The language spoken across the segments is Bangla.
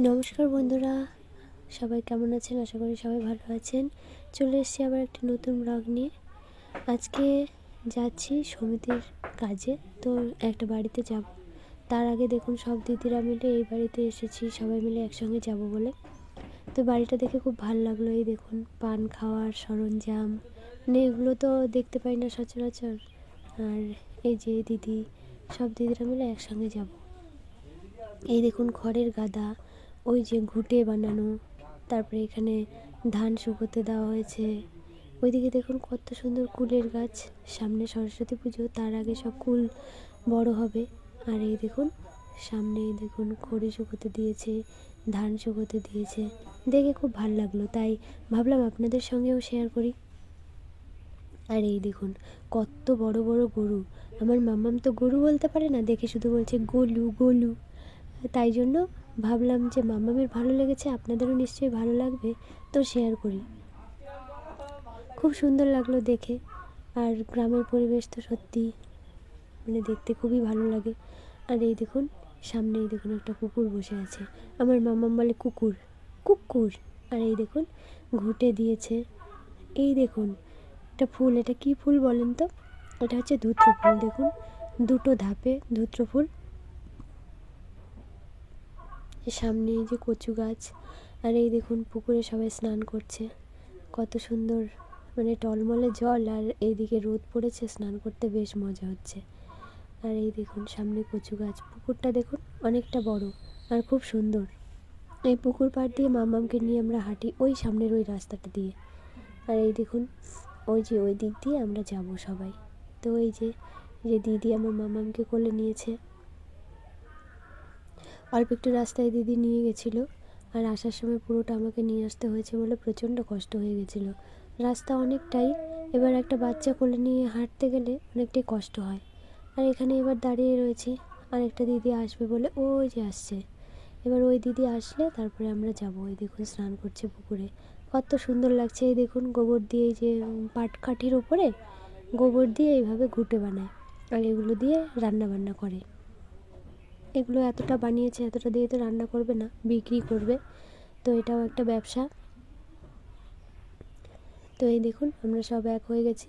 নমস্কার বন্ধুরা, সবাই কেমন আছেন? আশা করি সবাই ভালো আছেন। চলে এসেছি আবার একটি নতুন ব্লগ নিয়ে। আজকে যাচ্ছি সমিতির কাজে, তো একটা বাড়িতে যাব। তার আগে দেখুন সব দিদিরা মিলে এই বাড়িতে এসেছি, সবাই মিলে একসঙ্গে যাব বলে। তো বাড়িটা দেখে খুব ভালো লাগলো। এই দেখুন পান খাওয়ার সরঞ্জাম, মানে এগুলো তো দেখতে পাই না সচরাচর। আর এই যে দিদি, সব দিদিরা মিলে একসঙ্গে যাব। এই দেখুন খড়ের গাদা, ওই যে ঘুঁটে বানানো, তারপরে এখানে ধান শুকোতে দেওয়া হয়েছে। ওইদিকে দেখুন কত সুন্দর কুলের গাছ। সামনে সরস্বতী পুজো, তার আগে সব কুল বড় হবে। আর এই দেখুন সামনে দেখুন খড়ি শুকোতে দিয়েছে, ধান শুকোতে দিয়েছে। দেখে খুব ভালো লাগলো, তাই ভাবলাম আপনাদের সঙ্গেও শেয়ার করি। আর এই দেখুন কত বড় বড় গরু। আমার মাম্মাম তো গরু বলতে পারে না, দেখে শুধু বলছে গোলু গোলু। তাই জন্য ভাবলাম যে মাম্মামের ভালো লেগেছে, আপনাদেরও নিশ্চয়ই ভালো লাগবে, তো শেয়ার করি। খুব সুন্দর লাগলো দেখে। আর গ্রামের পরিবেশ তো সত্যি মানে দেখতে খুবই ভালো লাগে। আর এই দেখুন সামনেই দেখুন একটা কুকুর বসে আছে। আমার মাম্মাম বলে কুকুর কুকুর। আর এই দেখুন ঘুঁটে দিয়েছে। এই দেখুন একটা ফুল, এটা কি ফুল বলেন তো? এটা হচ্ছে ধুত্র ফুল। দেখুন দুটো ধাপে ধুত্র ফুল। সামনে এই যে কচু গাছ। আর এই দেখুন পুকুরে সবাই স্নান করছে, কত সুন্দর, মানে টলমলে জল, আর এইদিকে রোদ পড়েছে, স্নান করতে বেশ মজা হচ্ছে। আর এই দেখুন সামনে কচু গাছ। পুকুরটা দেখুন অনেকটা বড় আর খুব সুন্দর। এই পুকুর পাড় দিয়ে মামামকে নিয়ে আমরা হাঁটি, ওই সামনের ওই রাস্তাটা দিয়ে। আর এই দেখুন ওই যে ওই দিক দিয়ে আমরা যাব সবাই। তো এই যে দিদি আমার মামামকে কোলে নিয়েছে। অল্প একটু রাস্তায় দিদি নিয়ে গেছিলো, আর আসার সময় পুরোটা আমাকে নিয়ে আসতে হয়েছে বলে প্রচণ্ড কষ্ট হয়ে গেছিলো। রাস্তা অনেকটাই, এবার একটা বাচ্চা কোলে নিয়ে হাঁটতে গেলে অনেকটাই কষ্ট হয়। আর এখানে এবার দাঁড়িয়ে রয়েছি, আর একটা দিদি আসবে বলে ওই যে আসছে। এবার ওই দিদি আসলে তারপরে আমরা যাবো। ওই দেখুন স্নান করছে পুকুরে, কত সুন্দর লাগছে। এই দেখুন গোবর দিয়ে, এই যে পাটকাঠির ওপরে গোবর দিয়ে এইভাবে ঘুঁটে বানায়, আর এগুলো দিয়ে রান্না বান্না করে। এগুলো এতটা বানিয়েছে, এতটা দিয়ে তো রান্না করবে না, বিক্রি করবে, তো এটাও একটা ব্যবসা। তো এই দেখুন আমরা সব এক হয়ে গেছি।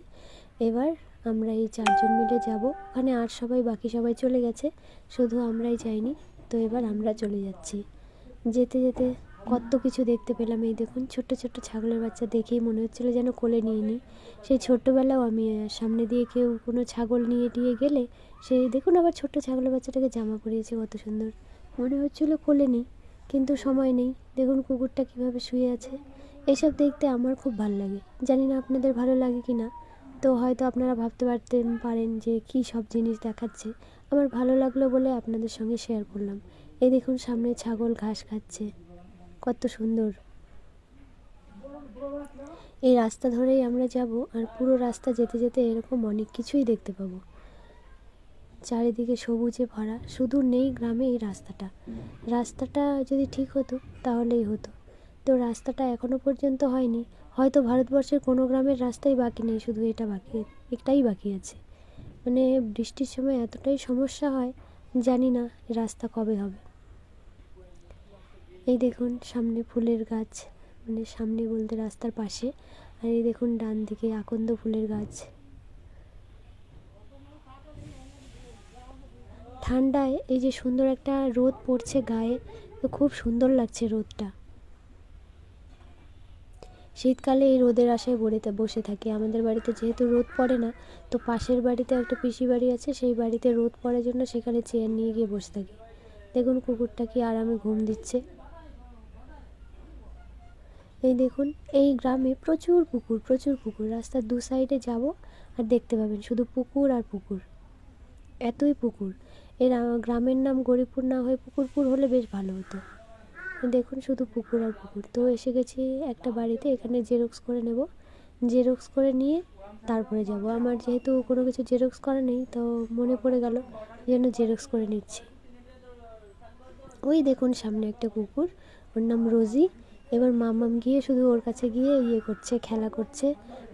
এবার আমরা এই 4 জন মিলে যাব ওখানে, আর সবাই বাকি সবাই চলে গেছে, শুধু আমরাই যাইনি। তো এবার আমরা চলে যাচ্ছি। যেতে যেতে কত কিছু দেখতে পেলাম। এই দেখুন ছোট্ট ছোট্ট ছাগলের বাচ্চা, দেখেই মনে হচ্ছিলো যেন কোলে নিয়ে নিই। সেই ছোট্টোবেলাও আমি সামনে দিয়ে কেউ কোনো ছাগল নিয়ে টিয়ে গেলে, সেই দেখুন আবার ছোট্ট ছাগলের বাচ্চাটাকে জামা পরিয়েছে, কত সুন্দর, মনে হচ্ছিলো কোলে নিই, কিন্তু সময় নেই। দেখুন কুকুরটা কীভাবে শুয়ে আছে। এইসব দেখতে আমার খুব ভালো লাগে, জানি না আপনাদের ভালো লাগে কি না। তো হয়তো আপনারা ভাবতে পারেন যে কী সব জিনিস দেখাচ্ছে। আমার ভালো লাগলো বলে আপনাদের সঙ্গে শেয়ার করলাম। এই দেখুন সামনে ছাগল ঘাস খাচ্ছে, কত সুন্দর। এই রাস্তা ধরেই আমরা যাব, আর পুরো রাস্তা যেতে যেতে এরকম অনেক কিছুই দেখতে পাবো। চারিদিকে সবুজে ভরা, শুধু নেই গ্রামে এই রাস্তাটা। রাস্তাটা যদি ঠিক হতো তাহলেই হতো, তো রাস্তাটা এখনো পর্যন্ত হয়নি। হয়তো ভারতবর্ষের কোনো গ্রামের রাস্তাই বাকি নেই, শুধু একটাই বাকি আছে। মানে বৃষ্টির সময় এতটাই সমস্যা হয়, জানি না রাস্তা কবে হবে। এই দেখুন সামনে ফুলের গাছ, মানে সামনে বলতে রাস্তার পাশে। আর এই দেখুন ডান দিকে আকন্দ ফুলের গাছ। ঠান্ডায় এই যে সুন্দর একটা রোদ পড়ছে গায়ে, তো খুব সুন্দর লাগছে রোদটা। শীতকালে এই রোদের আশায় বসে থাকি। আমাদের বাড়িতে যেহেতু রোদ পড়ে না, তো পাশের বাড়িতে একটা পিসি বাড়ি আছে, সেই বাড়িতে রোদ পড়ার জন্য সেখানে চেয়ার নিয়ে গিয়ে বসে থাকি। দেখুন কুকুরটা কি আরামে ঘুম দিচ্ছে। এই দেখুন এই গ্রামে প্রচুর পুকুর, প্রচুর পুকুর। রাস্তার দু সাইডে যাব আর দেখতে পাবেন শুধু পুকুর আর পুকুর, এতই পুকুর। এর গ্রামের নাম গরিপুর না হয়ে পুকুরপুর হলে বেশ ভালো হতো। দেখুন শুধু পুকুর আর পুকুর। তো এসে গেছি একটা বাড়িতে, এখানে জেরক্স করে নেব। জেরক্স করে নিয়ে তারপরে যাব। আমার যেহেতু কোনো কিছু জেরক্স করা নেই, তো মনে পড়ে গেল যেন জেরক্স করে নিচ্ছি। ওই দেখুন সামনে একটা কুকুর, ওর নাম রোজি। এবার মামাম গিয়ে শুধু ওর কাছে গিয়ে করছে, খেলা করছে।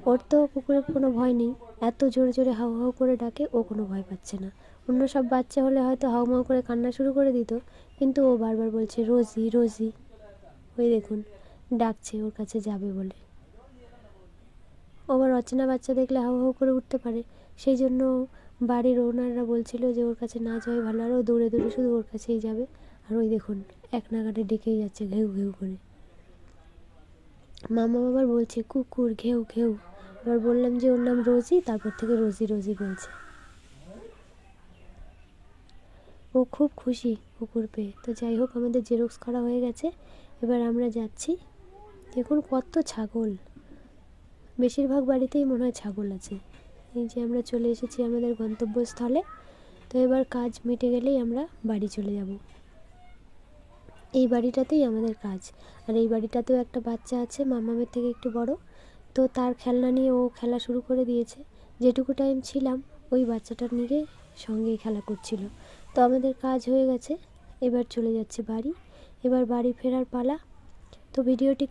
ওর তো কুকুরের কোনো ভয় নেই, এত জোরে জোরে হাউ হাউ করে ডাকে, ও কোনো ভয় পাচ্ছে না। অন্য সব বাচ্চা হলে হয়তো হাউমাউ করে কান্না শুরু করে দিত, কিন্তু ও বারবার বলছে রোজি রোজি। ওই দেখুন ডাকছে ওর কাছে যাবে বলে। ও আবার অচেনা বাচ্চা দেখলে হাউ হাউ করে উঠতে পারে, সেই জন্য বাড়ির ওনাররা বলছিল যে ওর কাছে না যাওয়াই ভালো, আর ও দৌড়ে দৌড়ে শুধু ওর কাছেই যাবে। আর ওই দেখুন এক নাগাড়ে ডেকেই যাচ্ছে ঘেউ ঘেউ করে। মামা আবার বলছে কুকুর ঘেউ ঘেউ। এবার বললাম যে ওর নাম রোজি, তারপর থেকে রোজি রোজি বলছে। ও খুব খুশি কুকুর পেয়ে। তো যাই হোক, আমাদের জেরক্স করা হয়ে গেছে, এবার আমরা যাচ্ছি। দেখুন কত ছাগল, বেশিরভাগ বাড়িতেই মনে হয় ছাগল আছে। এই যে আমরা চলে এসেছি আমাদের গন্তব্যস্থলে। তো এবার কাজ মিটে গেলেই আমরা বাড়ি চলে যাব। এই বাড়িটাতেই আমাদের কাজ। আর এই বাড়িটাতেও একটা বাচ্চা আছে মামামের থেকে একটু বড়, তো তার খেলনা নিয়ে ও খেলা শুরু করে দিয়েছে। যেটুকু টাইম ছিলাম ওই বাচ্চাটার নিয়ে সঙ্গেই খেলা করছিল। তো আমাদের কাজ হয়ে গেছে, এবার চলে যাচ্ছে বাড়ি। এবার বাড়ি ফেরার পালা। তো ভিডিওটি